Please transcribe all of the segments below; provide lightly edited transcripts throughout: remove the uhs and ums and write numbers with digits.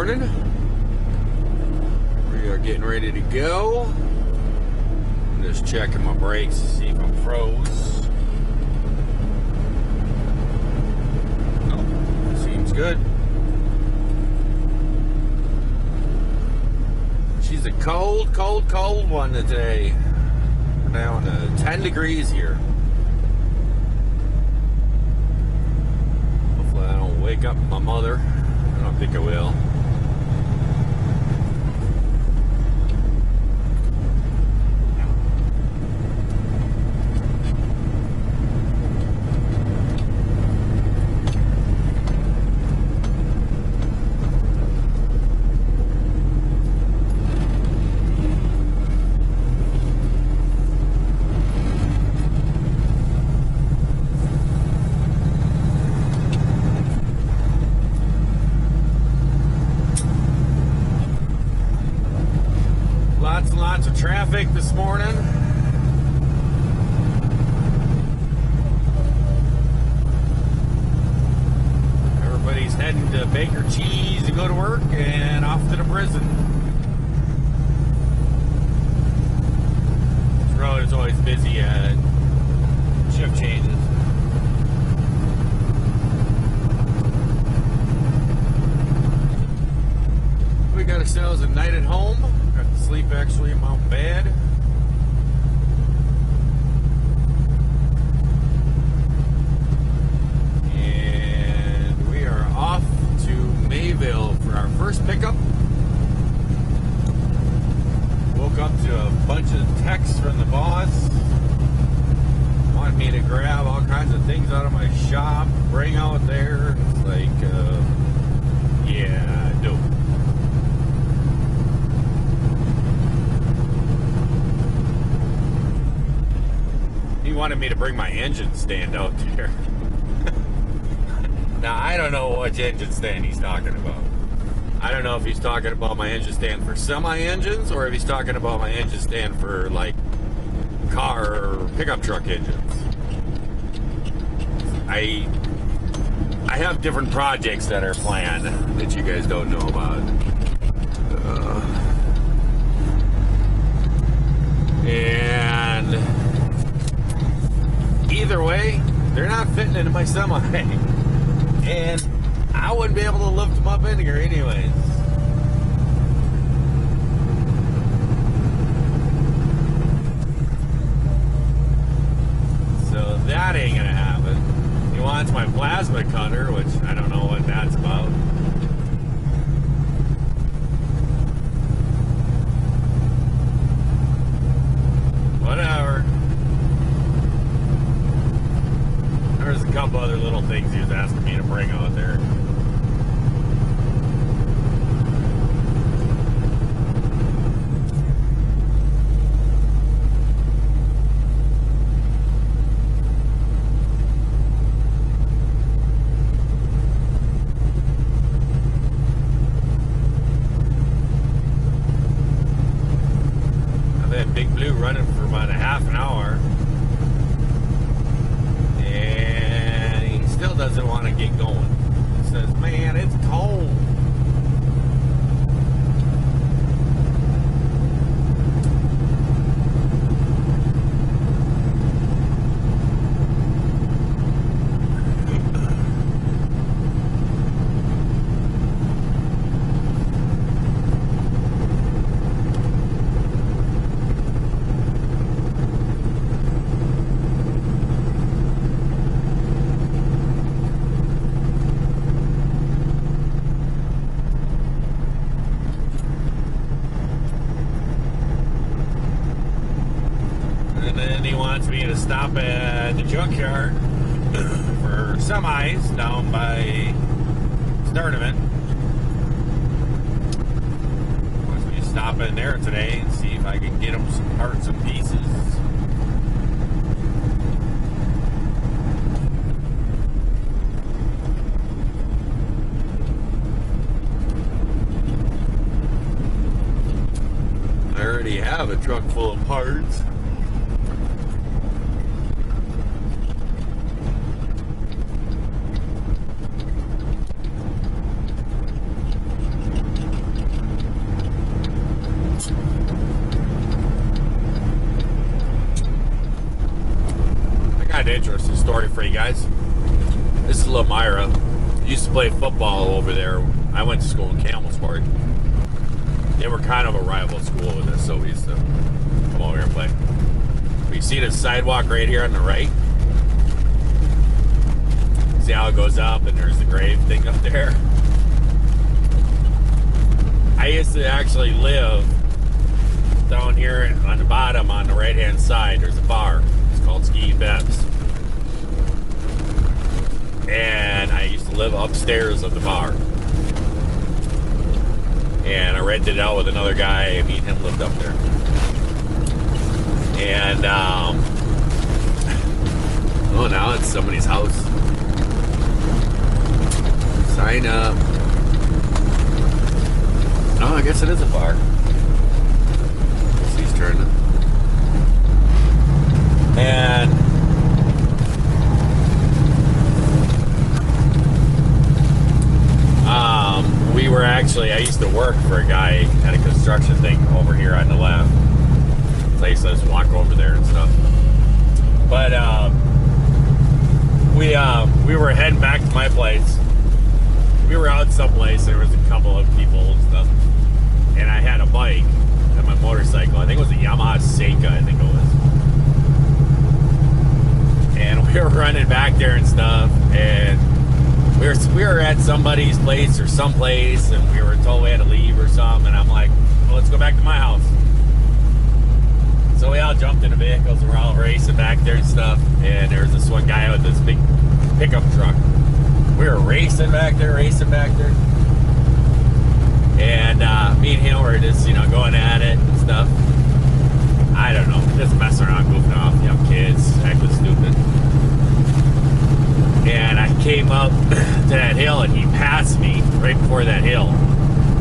morning. We are getting ready to go. I'm just checking my brakes to see if I'm froze. Oh, seems good. She's a cold, cold, cold one today. We're down to 10 degrees here. Hopefully I don't wake up my mother. I don't think I will. Lots of traffic this morning. Everybody's heading to Baker Cheese to go to work and off to the prison. This road is always busy at shift changes. We got ourselves a night at home. Got to sleep actually in my bed. And we are off to Mayville for our first pickup. Woke up to a bunch of texts from the boss. Wanted me to grab all kinds of things out of my shop, bring out there. It's like, yeah, dope. He wanted me to bring my engine stand out there. Now, I don't know which engine stand he's talking about. I don't know if he's talking about my engine stand for semi-engines or if he's talking about my engine stand for, like, car or pickup truck engines. I have different projects that are planned that you guys don't know about. And either way, they're not fitting into my semi. And I wouldn't be able to lift them up in here anyways. So that ain't gonna happen. He wants my plasma cutter, which I don't know what that's about. Whatever. There's a couple other little things he was asking me to bring out there. I've had Big Blue running for about a half an hour. Still doesn't want to get going. He says, man, it's cold. Wants me to stop at the junkyard for semis down by Sturdivant. Wants me to stop in there today and see if I can get them some parts and pieces. I already have a truck full of parts. got an interesting story for you guys. This is little Myra. Used to play football over there. I went to school in Campbellsport. They were kind of a rival school with us, so we used to come over here and play. You see the sidewalk right here on the right? See how it goes up and there's the grave thing up there? I used to actually live down here on the bottom on the right hand side. There's a bar. It's called Ski Bebs. And I used to live upstairs of the bar. And I rented it out with another guy, and me and him lived up there. And, oh, now it's somebody's house. Sign up. Oh, I guess it is a bar. He's turning. And we were actually, I used to work for a guy at a construction thing over here on the left. Place I just walk over there and stuff. But we were heading back to my place. We were out someplace. There was a couple of people and stuff. And I had a bike and my motorcycle. I think it was a Yamaha Seika, I think it was. And we were running back there and stuff. And we were at somebody's place or someplace, and we were told we had to leave or something. And I'm like, well, let's go back to my house. So we all jumped in the vehicles and we're all racing back there and stuff. And there was this one guy with this big pickup truck. We were racing back there. And me and him were just, going at it and stuff. I don't know, just messing around, goofing off, kids, acting stupid. And I came up to that hill and he passed me right before that hill.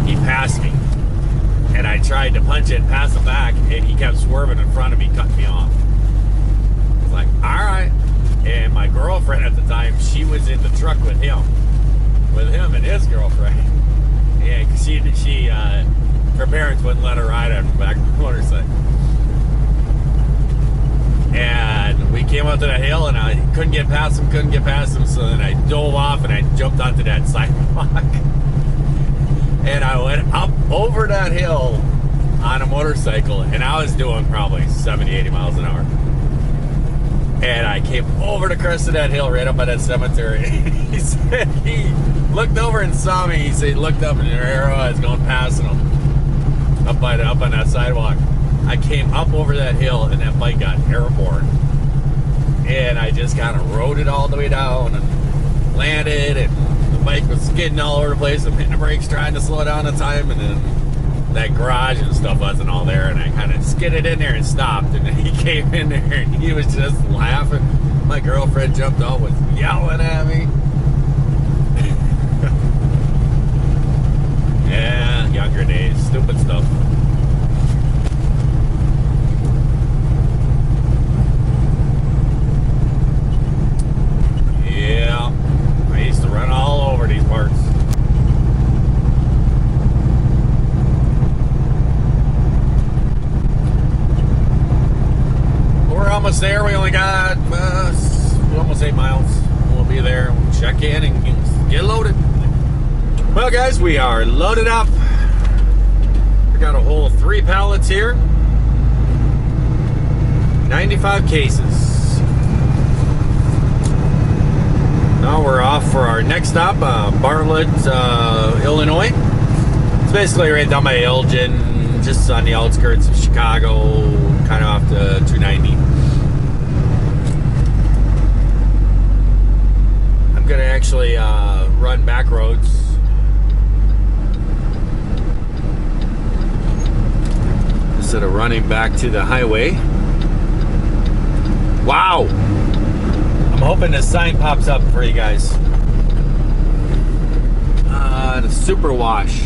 He passed me. And I tried to punch it and pass him back, and he kept swerving in front of me, cutting me off. I was like, all right. And my girlfriend at the time, she was in the truck with him and his girlfriend. Yeah, because her parents wouldn't let her ride on the back of the motorcycle. And we came up to that hill, and I couldn't get past him, so then I dove off, and I jumped onto that sidewalk. And I went up over that hill on a motorcycle, and I was doing probably 70, 80 miles an hour. And I came over the crest of that hill right up by that cemetery. He said he looked over and saw me. He said he looked up, and there I was going past him up on that sidewalk. I came up over that hill, and that bike got airborne. And I just kind of rode it all the way down and landed, and the bike was skidding all over the place. I'm hitting the brakes trying to slow down the time, and then that garage and stuff wasn't all there, and I kind of skidded in there and stopped, and then he came in there and he was just laughing. My girlfriend jumped out, was yelling at me. Yeah, younger days, stupid stuff. Yeah, I used to run all over these parts. We're almost there. We only got almost 8 miles. We'll be there. We'll check in and get loaded. Well, guys, we are loaded up. We got a whole 3 pallets here. 95 cases. Now we're off for our next stop, Bartlett, Illinois. It's basically right down by Elgin, just on the outskirts of Chicago, kind of off the 290. I'm going to actually run back roads. Instead of running back to the highway. Wow! I'm hoping this sign pops up for you guys. The super wash.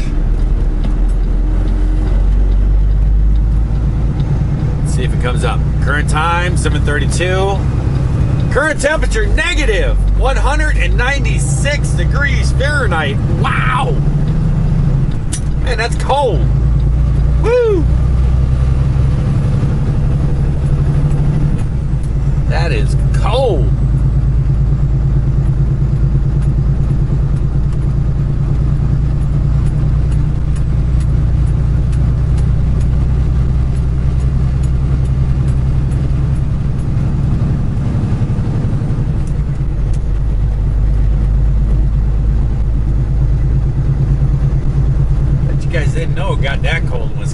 Let's see if it comes up. Current time, 7:32. Current temperature, negative 196 degrees Fahrenheit. Wow! Man, that's cold. Woo! That is cold.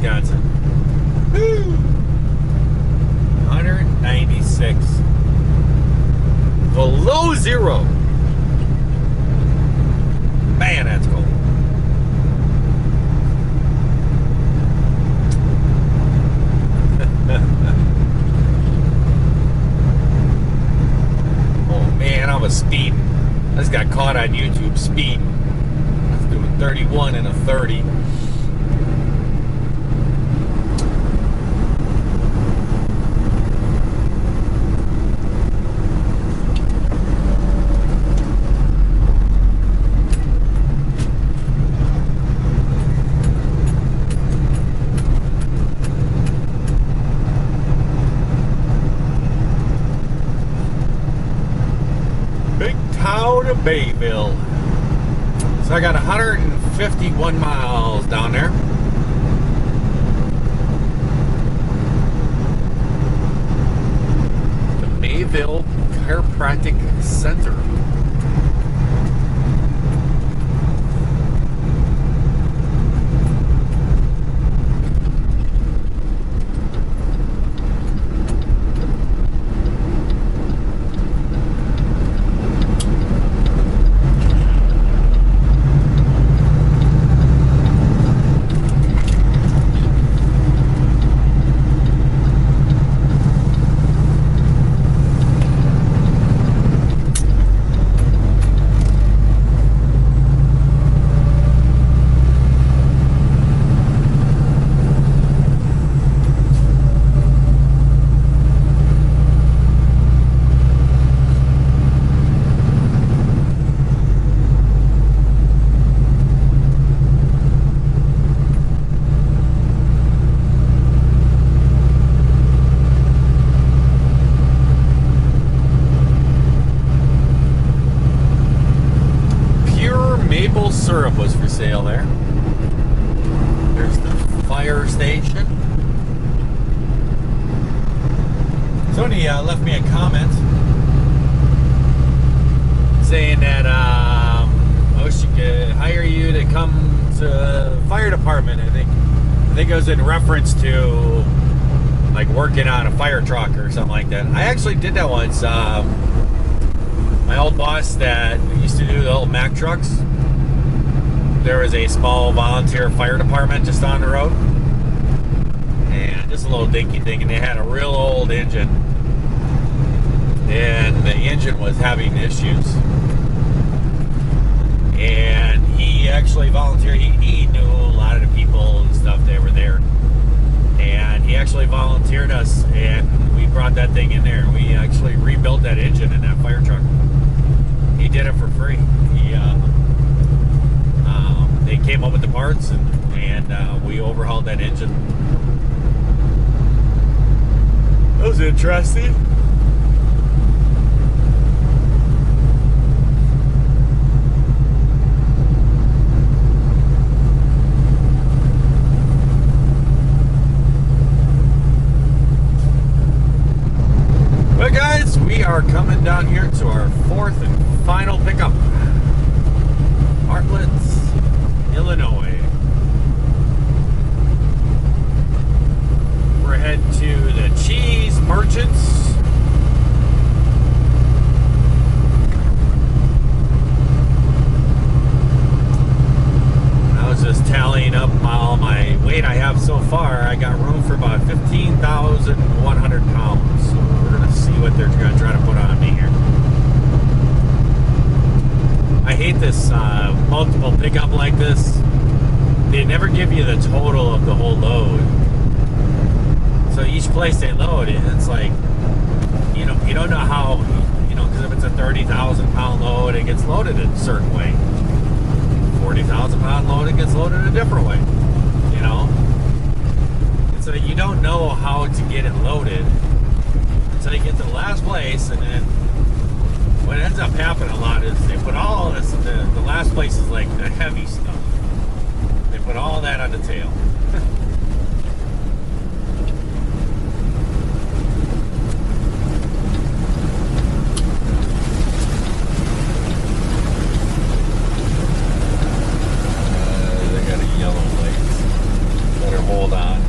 Wisconsin. Woo! 196. Below zero. Man, that's cold. Oh man, I was speeding. I just got caught on YouTube speeding. I was doing 31 and a 30. Bayville. So I got 151 miles down there. The Bayville Chiropractic Center. Syrup was for sale there. There's the fire station. Somebody left me a comment saying that I wish you could hire you to come to the fire department. I think it was in reference to like working on a fire truck or something like that. I actually did that once. My old boss that used to do the old Mack trucks, there was a small volunteer fire department just on the road, and just a little dinky thing, and they had a real old engine, and the engine was having issues, and he actually volunteered. He knew a lot of the people and stuff that were there, and he actually volunteered us, and we brought that thing in there. We actually rebuilt that engine in that fire truck. He did it for free. They came up with the parts, and we overhauled that engine. That was interesting. But guys, we are coming down here to our fourth and final pickup. Bartlett, Illinois. We're heading to the Cheese Merchants. I was just tallying up all my weight I have so far. I got room for about 15,100 pounds. So we're going to see what they're going to try to put on me here. I hate this multiple pickup like this. They never give you the total of the whole load. So each place they load, it's like, you don't know how, because if it's a 30,000 pound load, it gets loaded a certain way. 40,000 pound load, it gets loaded a different way. And so you don't know how to get it loaded until you get to the last place, and then what ends up happening a lot is they put all this, the last place is like the heavy stuff. They put all that on the tail. They got a yellow light. Better hold on.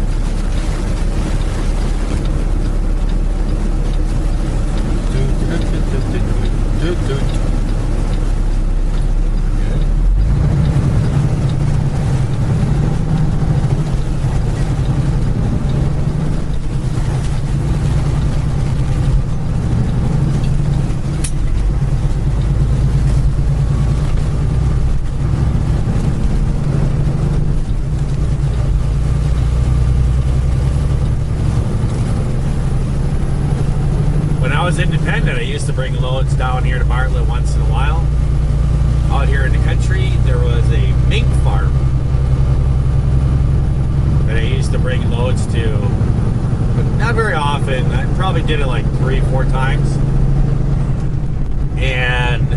when I was independent, I used to bring loads down here to Bartlett once in a while. Out here in the country, there was a mink farm that I used to bring loads to, but not very often. I probably did it like 3-4 times. And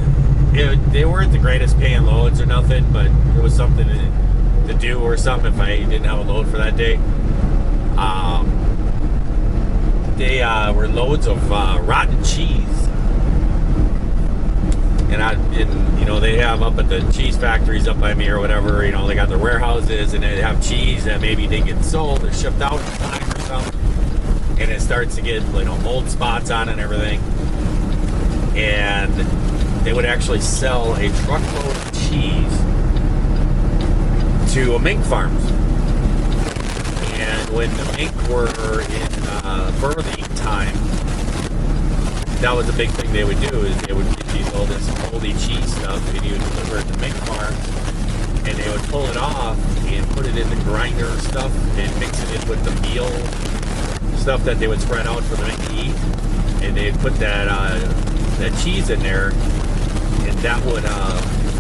they weren't the greatest paying loads or nothing, but it was something to do or something if I didn't have a load for that day. They were loads of rotten cheese, and you know, they have up at the cheese factories up by me or whatever. You know, they got their warehouses and they have cheese that maybe didn't get sold or shipped out in time or something, and it starts to get, you know, mold spots on it and everything. And they would actually sell a truckload of cheese to mink farms. And when the mink were in birthing time, that was a big thing they would do, is they would give you all this moldy cheese stuff and you would deliver it to mink farms, and they would pull it off and put it in the grinder stuff and mix it in with the meal stuff that they would spread out for the mink to eat, and they'd put that cheese in there, and that would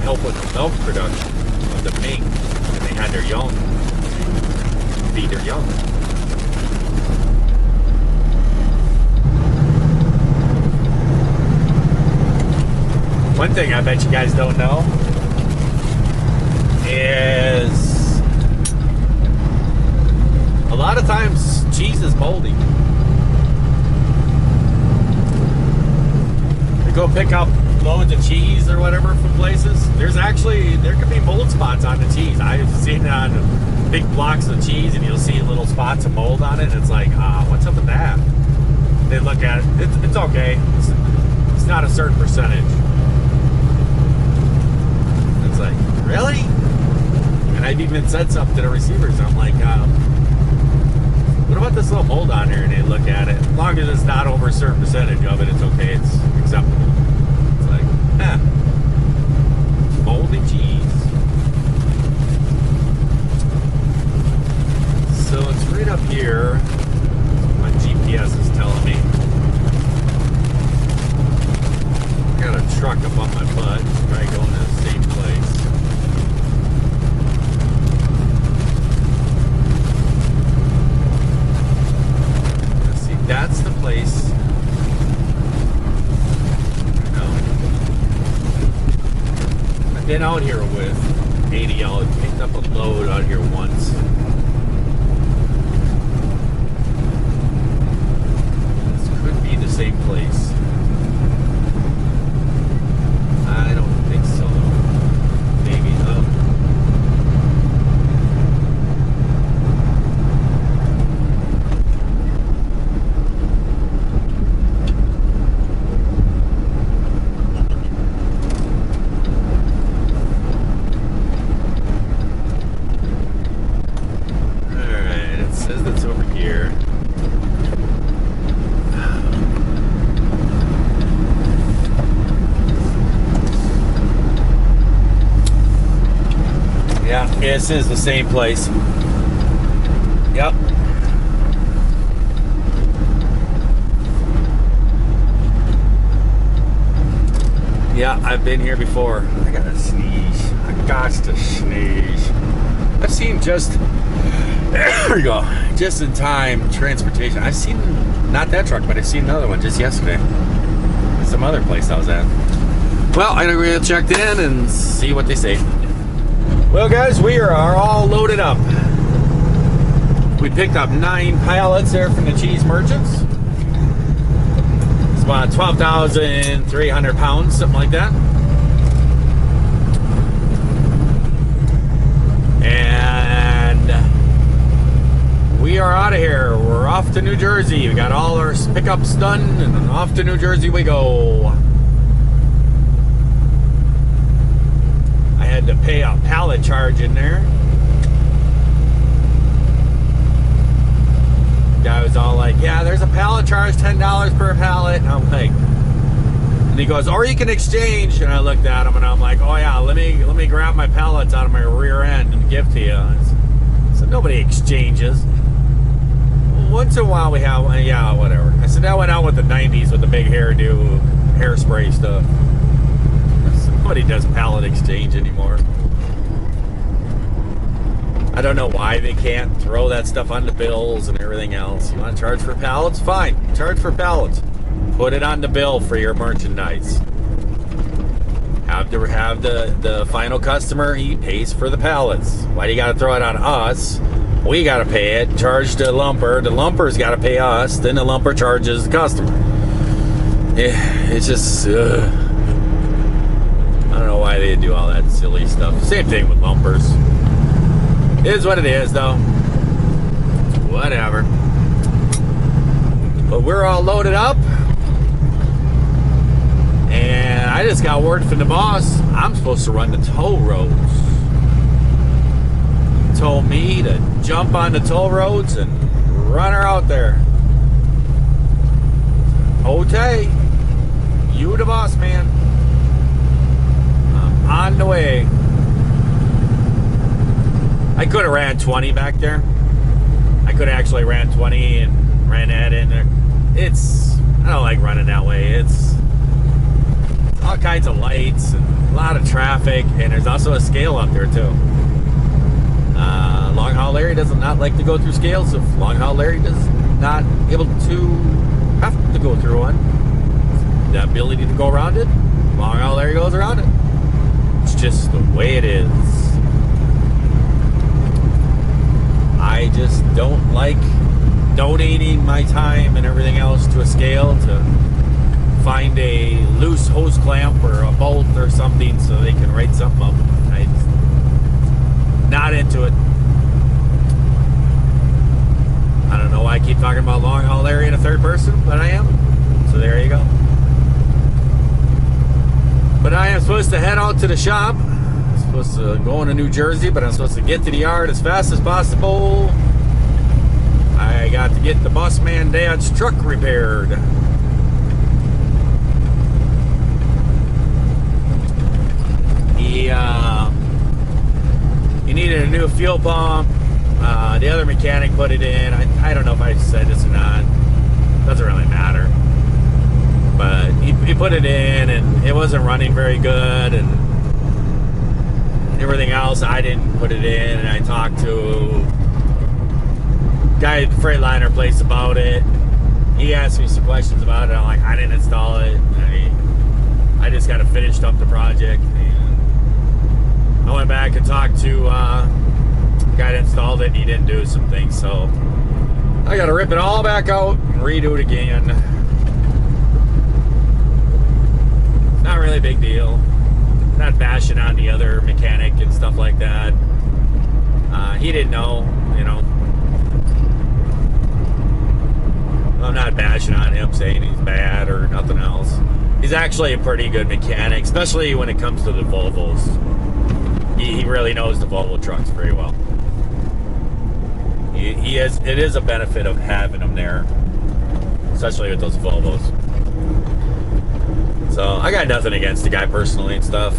help with the milk production of the mink, and they had their young, feed their young. One thing I bet you guys don't know is a lot of times cheese is moldy. You go pick up loads of cheese or whatever from places, there could be mold spots on the cheese. I've seen it on big blocks of cheese, and you'll see little spots of mold on it, and it's like, what's up with that? They look at it, it's okay. It's not a certain percentage. It's like, really? And I've even said something to the receivers. I'm like, what about this little mold on here? And they look at it. As long as it's not over a certain percentage of it, it's okay. It's acceptable. It's like, moldy cheese. So it's right up here. My GPS is telling me. Got a truck up on my butt. Probably going to the same place. Let's see, that's the place. I've been out here with ADL and picked up a load out here once. This could be the same place. I don't think so. Maybe not. Alright, it says it's over here. Yeah, this is the same place. Yep. Yeah, I've been here before. I gotta sneeze. I got to sneeze. I've seen there we go, just in time transportation. I've seen, not that truck, but I've seen another one just yesterday. Some other place I was at. Well, I'm gonna check in and see what they say. Well, guys, we are all loaded up. We picked up 9 pallets there from the cheese merchants. It's about 12,300 pounds, something like that. And we are out of here. We're off to New Jersey. We got all our pickups done, and off to New Jersey we go. I had to pay a pallet charge in there. Guy was all like, yeah, there's a pallet charge, $10 per pallet. And I'm like, and he goes, or you can exchange. And I looked at him and I'm like, oh yeah, let me grab my pallets out of my rear end and give to you. So nobody exchanges. Once in a while we have, yeah, whatever. I said that went out with the 90s with the big hairdo, hairspray stuff. Nobody does pallet exchange anymore. I don't know why they can't throw that stuff on the bills and everything else. You want to charge for pallets? Fine, charge for pallets. Put it on the bill for your merchandise. Have the final customer, he pays for the pallets. Why do you got to throw it on us? We got to pay it, charge the lumper. The lumper's got to pay us. Then the lumper charges the customer. It's just, I don't know why they do all that silly stuff. Same thing with lumpers. It is what it is, though. Whatever. But we're all loaded up. And I just got word from the boss. I'm supposed to run the toll roads. He told me to jump on the toll roads and run her out there. Okay. You the boss, man. I'm on the way. I could have ran 20 back there. I could have actually ran 20 and ran that in there. I don't like running that way. It's all kinds of lights and a lot of traffic, and there's also a scale up there too. Long Haul Larry does not like to go through scales. If Long Haul Larry does not able to have to go through one, the ability to go around it, Long Haul Larry goes around it. It's just the way it is. I just don't like donating my time and everything else to a scale to find a loose hose clamp or a bolt or something so they can write something up. I'm not into it. I don't know why I keep talking about Long Haul Larry in a third person, but I am. So there you go. But I am supposed to head out to the shop. I'm supposed to go into New Jersey, but I'm supposed to get to the yard as fast as possible. I got to get the bus man dad's truck repaired. He needed a new fuel pump. The other mechanic put it in. I don't know if I said this or not. Doesn't really matter. But he put it in, and it wasn't running very good, and everything else. I didn't put it in, and I talked to a guy at the Freightliner place about it. He asked me some questions about it. I'm like, I didn't install it. I just got to finish up the project. And I went back and talked to the guy that installed it, and he didn't do some things. So I got to rip it all back out and redo it again. Not really a big deal. Not bashing on the other mechanic and stuff like that. He didn't know, you know. I'm not bashing on him saying he's bad or nothing else. He's actually a pretty good mechanic, especially when it comes to the Volvos. He really knows the Volvo trucks very well. It is a benefit of having him there, especially with those Volvos. So I got nothing against the guy personally and stuff.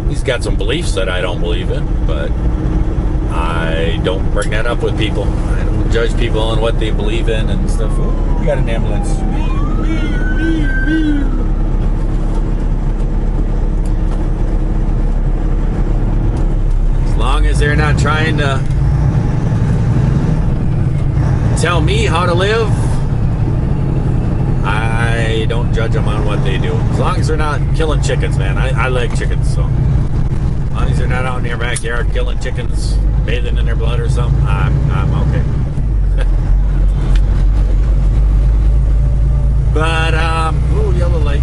He's got some beliefs that I don't believe in, but I don't bring that up with people. I don't judge people on what they believe in and stuff. Ooh, we got an ambulance. As long as they're not trying to tell me how to live, I don't judge them on what they do. As long as they're not killing chickens, man. I like chickens, so as long as they're not out in their backyard killing chickens, bathing in their blood or something, I'm okay. But ooh, yellow light.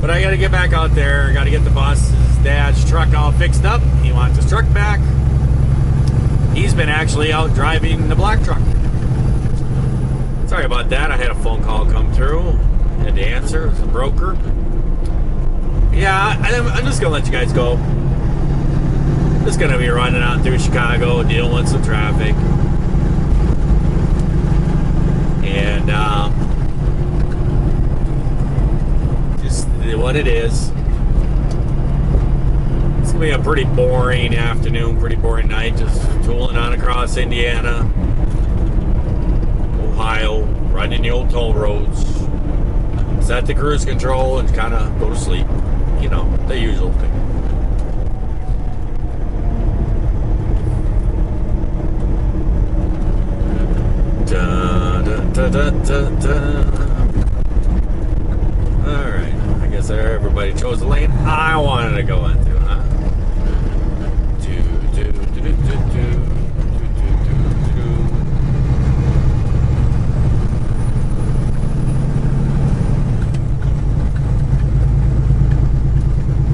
But I gotta get back out there. Gotta get the boss's dad's truck all fixed up. He wants his truck back. He's been actually out driving the black truck. Sorry about that. I had a phone call come through. Had to answer. It was a broker. Yeah, I'm just gonna let you guys go. Just gonna be running out through Chicago, dealing with some traffic, and just what it is. It's gonna be a pretty boring afternoon, pretty boring night, just tooling on across Indiana, Ohio, riding the old toll roads, set the cruise control and kind of go to sleep. You know, the usual thing. Da, da, da, da, da. Alright, I guess everybody chose the lane I wanted to go into, huh?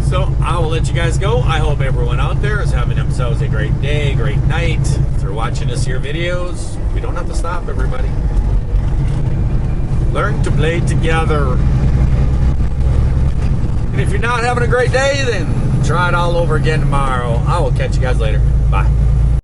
So I will let you guys go. I hope everyone out there is having themselves a great day, great night. If you're watching this here videos, we don't have to stop, everybody. Learn to play together. And if you're not having a great day, then try it all over again tomorrow. I will catch you guys later. Bye.